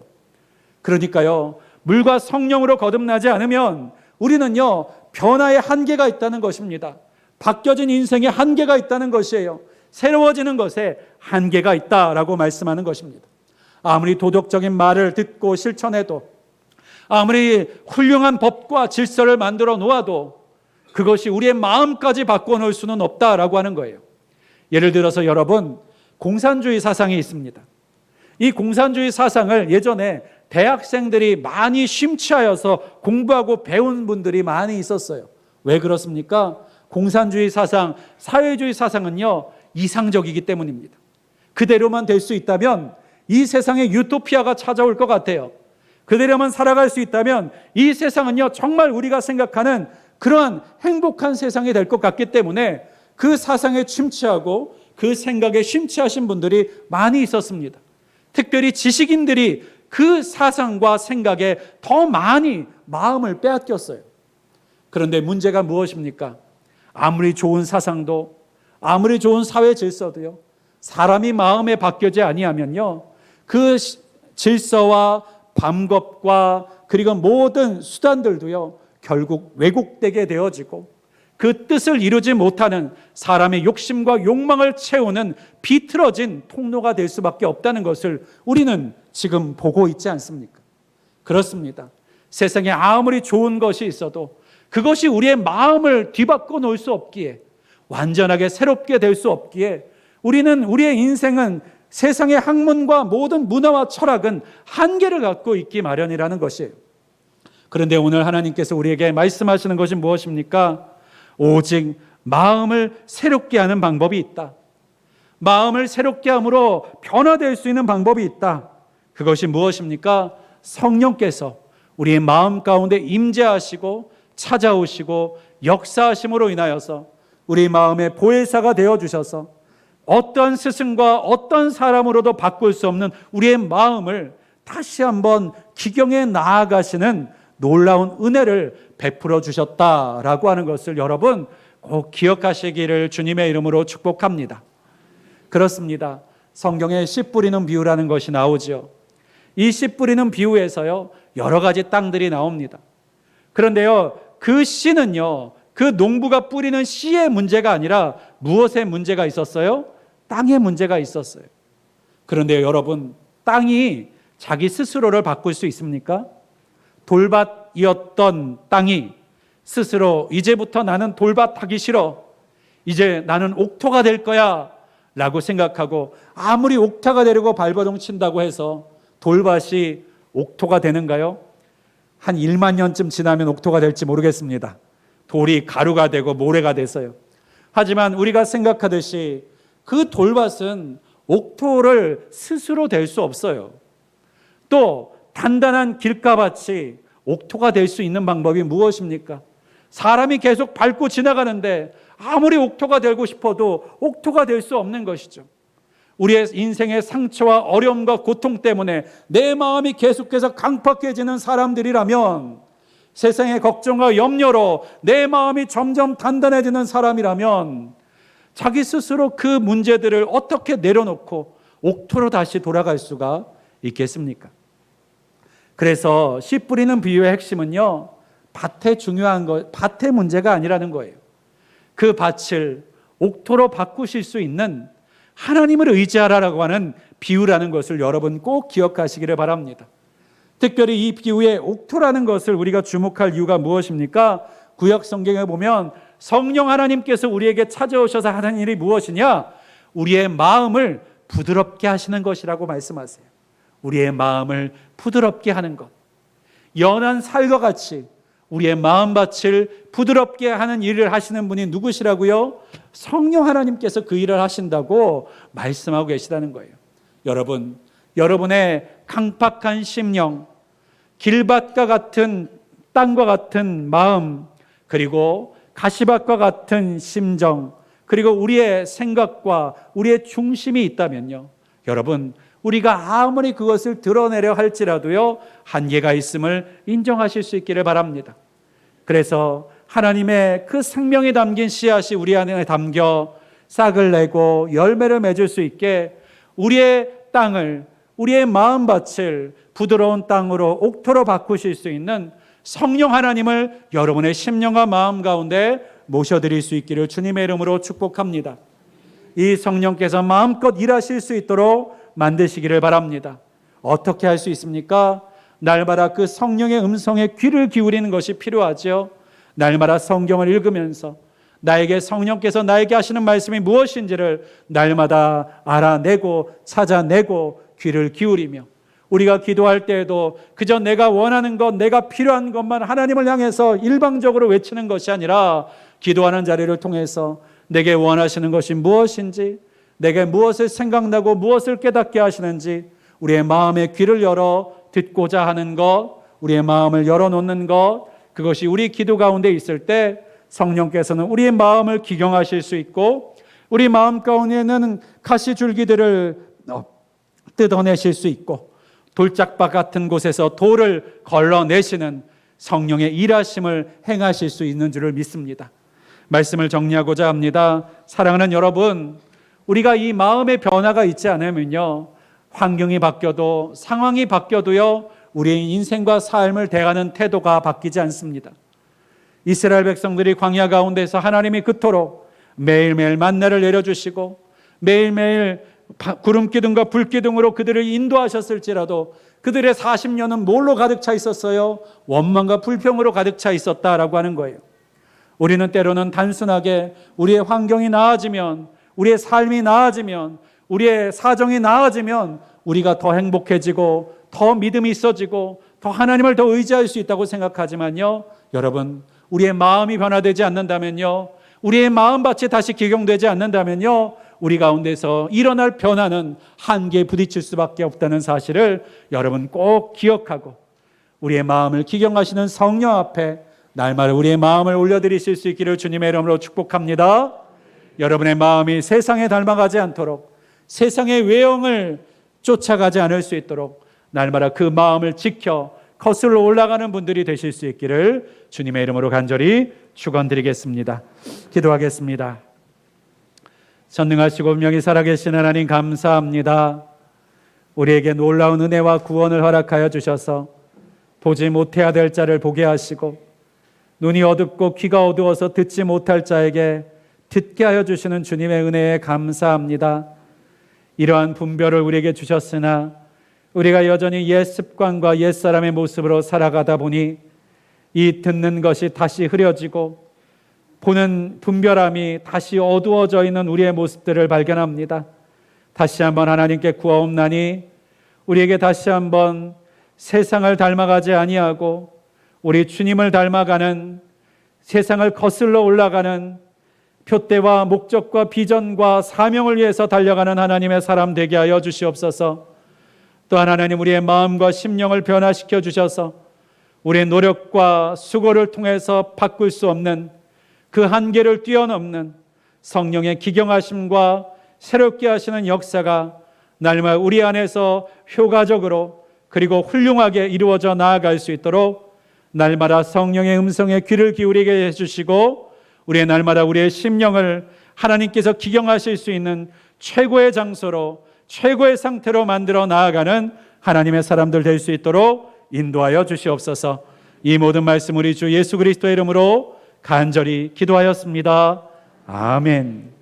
그러니까요, 물과 성령으로 거듭나지 않으면 우리는요, 변화의 한계가 있다는 것입니다. 바뀌어진 인생에 한계가 있다는 것이에요. 새로워지는 것에 한계가 있다라고 말씀하는 것입니다. 아무리 도덕적인 말을 듣고 실천해도, 아무리 훌륭한 법과 질서를 만들어 놓아도 그것이 우리의 마음까지 바꿔놓을 수는 없다라고 하는 거예요. 예를 들어서 여러분, 공산주의 사상이 있습니다. 이 공산주의 사상을 예전에 대학생들이 많이 심취하여서 공부하고 배운 분들이 많이 있었어요. 왜 그렇습니까? 공산주의 사상, 사회주의 사상은요, 이상적이기 때문입니다. 그대로만 될 수 있다면 이 세상에 유토피아가 찾아올 것 같아요. 그대로만 살아갈 수 있다면 이 세상은요, 정말 우리가 생각하는 그러한 행복한 세상이 될 것 같기 때문에 그 사상에 심취하고 그 생각에 심취하신 분들이 많이 있었습니다. 특별히 지식인들이 그 사상과 생각에 더 많이 마음을 빼앗겼어요. 그런데 문제가 무엇입니까? 아무리 좋은 사상도, 아무리 좋은 사회 질서도요, 사람이 마음에 바뀌지 아니하면요, 그 질서와 방법과 그리고 모든 수단들도요, 결국 왜곡되게 되어지고 그 뜻을 이루지 못하는 사람의 욕심과 욕망을 채우는 비틀어진 통로가 될 수밖에 없다는 것을 우리는 지금 보고 있지 않습니까? 그렇습니다. 세상에 아무리 좋은 것이 있어도 그것이 우리의 마음을 뒤바꿔 놓을 수 없기에, 완전하게 새롭게 될 수 없기에, 우리는, 우리의 인생은 세상의 학문과 모든 문화와 철학은 한계를 갖고 있기 마련이라는 것이에요. 그런데 오늘 하나님께서 우리에게 말씀하시는 것이 무엇입니까? 오직 마음을 새롭게 하는 방법이 있다. 마음을 새롭게 함으로 변화될 수 있는 방법이 있다. 그것이 무엇입니까? 성령께서 우리의 마음 가운데 임재하시고 찾아오시고 역사하심으로 인하여서 우리 마음의 보혜사가 되어주셔서 어떤 스승과 어떤 사람으로도 바꿀 수 없는 우리의 마음을 다시 한번 기경에 나아가시는 놀라운 은혜를 베풀어 주셨다라고 하는 것을 여러분 꼭 기억하시기를 주님의 이름으로 축복합니다. 그렇습니다. 성경에 씨 뿌리는 비유라는 것이 나오죠. 이 씨 뿌리는 비유에서요, 여러 가지 땅들이 나옵니다. 그런데요, 그 씨는요, 그 농부가 뿌리는 씨의 문제가 아니라 무엇의 문제가 있었어요? 땅의 문제가 있었어요. 그런데 여러분, 땅이 자기 스스로를 바꿀 수 있습니까? 돌밭이었던 땅이 스스로 이제부터 나는 돌밭 하기 싫어, 이제 나는 옥토가 될 거야 라고 생각하고 아무리 옥토가 되려고 발버둥 친다고 해서 돌밭이 옥토가 되는가요? 한 1만 년쯤 지나면 옥토가 될지 모르겠습니다. 돌이 가루가 되고 모래가 돼서요. 하지만 우리가 생각하듯이 그 돌밭은 옥토를 스스로 될 수 없어요. 또 단단한 길가밭이 옥토가 될 수 있는 방법이 무엇입니까? 사람이 계속 밟고 지나가는데 아무리 옥토가 되고 싶어도 옥토가 될 수 없는 것이죠. 우리의 인생의 상처와 어려움과 고통 때문에 내 마음이 계속해서 강팍해지는 사람들이라면, 세상의 걱정과 염려로 내 마음이 점점 단단해지는 사람이라면 자기 스스로 그 문제들을 어떻게 내려놓고 옥토로 다시 돌아갈 수가 있겠습니까? 그래서 씨 뿌리는 비유의 핵심은요, 밭의 중요한 것, 밭의 문제가 아니라는 거예요. 그 밭을 옥토로 바꾸실 수 있는 하나님을 의지하라라고 하는 비유라는 것을 여러분 꼭 기억하시기를 바랍니다. 특별히 이 기후에 옥토라는 것을 우리가 주목할 이유가 무엇입니까? 구약 성경에 보면 성령 하나님께서 우리에게 찾아오셔서 하는 일이 무엇이냐? 우리의 마음을 부드럽게 하시는 것이라고 말씀하세요. 우리의 마음을 부드럽게 하는 것. 연한 살과 같이 우리의 마음밭을 부드럽게 하는 일을 하시는 분이 누구시라고요? 성령 하나님께서 그 일을 하신다고 말씀하고 계시다는 거예요. 여러분, 여러분의 강팍한 심령, 길밭과 같은 땅과 같은 마음, 그리고 가시밭과 같은 심정, 그리고 우리의 생각과 우리의 중심이 있다면요, 여러분, 우리가 아무리 그것을 드러내려 할지라도요, 한계가 있음을 인정하실 수 있기를 바랍니다. 그래서 하나님의 그 생명이 담긴 씨앗이 우리 안에 담겨 싹을 내고 열매를 맺을 수 있게 우리의 땅을, 우리의 마음밭을 부드러운 땅으로 옥토로 바꾸실 수 있는 성령 하나님을 여러분의 심령과 마음 가운데 모셔드릴 수 있기를 주님의 이름으로 축복합니다. 이 성령께서 마음껏 일하실 수 있도록 만드시기를 바랍니다. 어떻게 할 수 있습니까? 날마다 그 성령의 음성에 귀를 기울이는 것이 필요하죠. 날마다 성경을 읽으면서 나에게 성령께서 나에게 하시는 말씀이 무엇인지를 날마다 알아내고 찾아내고 귀를 기울이며, 우리가 기도할 때에도 그저 내가 원하는 것, 내가 필요한 것만 하나님을 향해서 일방적으로 외치는 것이 아니라 기도하는 자리를 통해서 내게 원하시는 것이 무엇인지, 내게 무엇을 생각나고 무엇을 깨닫게 하시는지 우리의 마음의 귀를 열어 듣고자 하는 것, 우리의 마음을 열어놓는 것, 그것이 우리 기도 가운데 있을 때 성령께서는 우리의 마음을 기경하실 수 있고 우리 마음 가운데는 가시줄기들을 뜯어내실 수 있고 돌짝밭 같은 곳에서 돌을 걸러내시는 성령의 일하심을 행하실 수 있는 줄을 믿습니다. 말씀을 정리하고자 합니다. 사랑하는 여러분, 우리가 이 마음의 변화가 있지 않으면요, 환경이 바뀌어도 상황이 바뀌어도요, 우리의 인생과 삶을 대하는 태도가 바뀌지 않습니다. 이스라엘 백성들이 광야 가운데서 하나님이 그토록 매일매일 만나를 내려주시고 매일매일 구름기둥과 불기둥으로 그들을 인도하셨을지라도 그들의 40년은 뭘로 가득 차 있었어요? 원망과 불평으로 가득 차 있었다라고 하는 거예요. 우리는 때로는 단순하게 우리의 환경이 나아지면, 우리의 삶이 나아지면, 우리의 사정이 나아지면 우리가 더 행복해지고 더 믿음이 있어지고 더 하나님을 더 의지할 수 있다고 생각하지만요, 여러분, 우리의 마음이 변화되지 않는다면요, 우리의 마음밭이 다시 기경되지 않는다면요, 우리 가운데서 일어날 변화는 한계에 부딪힐 수밖에 없다는 사실을 여러분 꼭 기억하고 우리의 마음을 기경하시는 성령 앞에 날마다 우리의 마음을 올려드리실 수 있기를 주님의 이름으로 축복합니다. 여러분의 마음이 세상에 닮아가지 않도록, 세상의 외형을 쫓아가지 않을 수 있도록 날마다 그 마음을 지켜 거슬러 올라가는 분들이 되실 수 있기를 주님의 이름으로 간절히 축원드리겠습니다. 기도하겠습니다. 전능하시고 분명히 살아계신 하나님, 감사합니다. 우리에게 놀라운 은혜와 구원을 허락하여 주셔서 보지 못해야 될 자를 보게 하시고 눈이 어둡고 귀가 어두워서 듣지 못할 자에게 듣게 하여 주시는 주님의 은혜에 감사합니다. 이러한 분별을 우리에게 주셨으나 우리가 여전히 옛 습관과 옛 사람의 모습으로 살아가다 보니 이 듣는 것이 다시 흐려지고 보는 분별함이 다시 어두워져 있는 우리의 모습들을 발견합니다. 다시 한번 하나님께 구하옵나니 우리에게 다시 한번 세상을 닮아가지 아니하고 우리 주님을 닮아가는, 세상을 거슬러 올라가는 표대와 목적과 비전과 사명을 위해서 달려가는 하나님의 사람 되게 하여 주시옵소서. 또한 하나님, 우리의 마음과 심령을 변화시켜 주셔서 우리의 노력과 수고를 통해서 바꿀 수 없는 그 한계를 뛰어넘는 성령의 기경하심과 새롭게 하시는 역사가 날마다 우리 안에서 효과적으로 그리고 훌륭하게 이루어져 나아갈 수 있도록 날마다 성령의 음성에 귀를 기울이게 해주시고 우리의 날마다 우리의 심령을 하나님께서 기경하실 수 있는 최고의 장소로, 최고의 상태로 만들어 나아가는 하나님의 사람들 될 수 있도록 인도하여 주시옵소서. 이 모든 말씀 우리 주 예수 그리스도의 이름으로 간절히 기도하였습니다. 아멘.